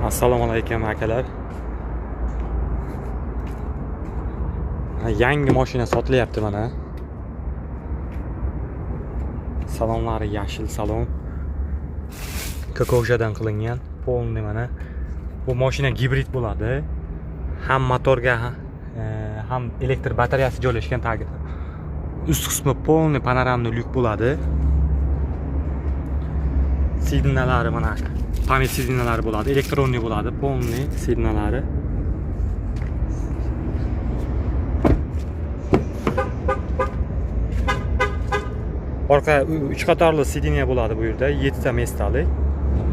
Assalomu alaykum akalar. Yangi mashina sotilyapti mana. Salonlari yashil salon. Kokoshadan qilingan. Polni mana. Bu mashina gibrid bo'ladi. Ham motorga ham elektr batareyasi joylashgan tagida. Ust qismi polni panoramli lyuk bo'ladi. Sidnalari mana. Pamir sidnalari bo'ladi, elektronli bo'ladi, polni sidnalari. Orqa 3 qatorli sidniya bo'ladi bu yerda, 7 ta mestali.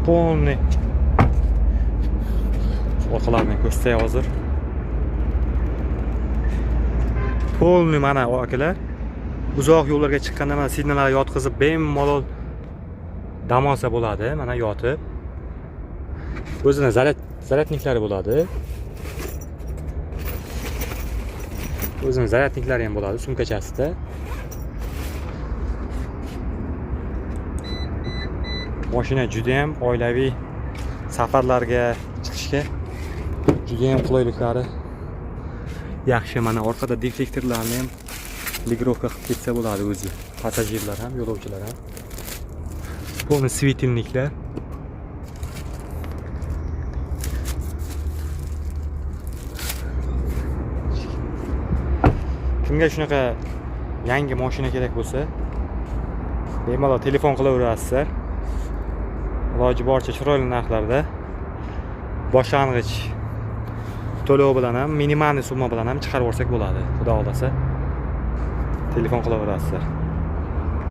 Polni. Orqalarini ko'rsatay hozir. Polni mana akalar. Uzoq yo'llarga chiqqanda mana sidnalarni yotqizib bemalol dam olsa bo'ladi, mana yotib. O'zini zaryadniklari bo'ladi. O'zini zaryadniklari ham bo'ladi sumkachasida. Mashina juda ham oilaviy safarlarga chiqishga juda ham qulayliklari yaxshi. Mana orqada deflektorlarni ham ligirovka qilib ketsa bo'ladi o'zi. Passajirlar ham, yo'lovchilar ham. Polni svetilniklar. Kimga shunaqa yangi mashina kerak bo'lsa, bemalol telefon qilaverasizlar. Iloji boricha chiroyli narxlarda boshlang'ich to'lov bilan ham, minimalniy summa bilan ham chiqarib olsak bo'ladi. Xudo xolasa telefon qilaverasizlar.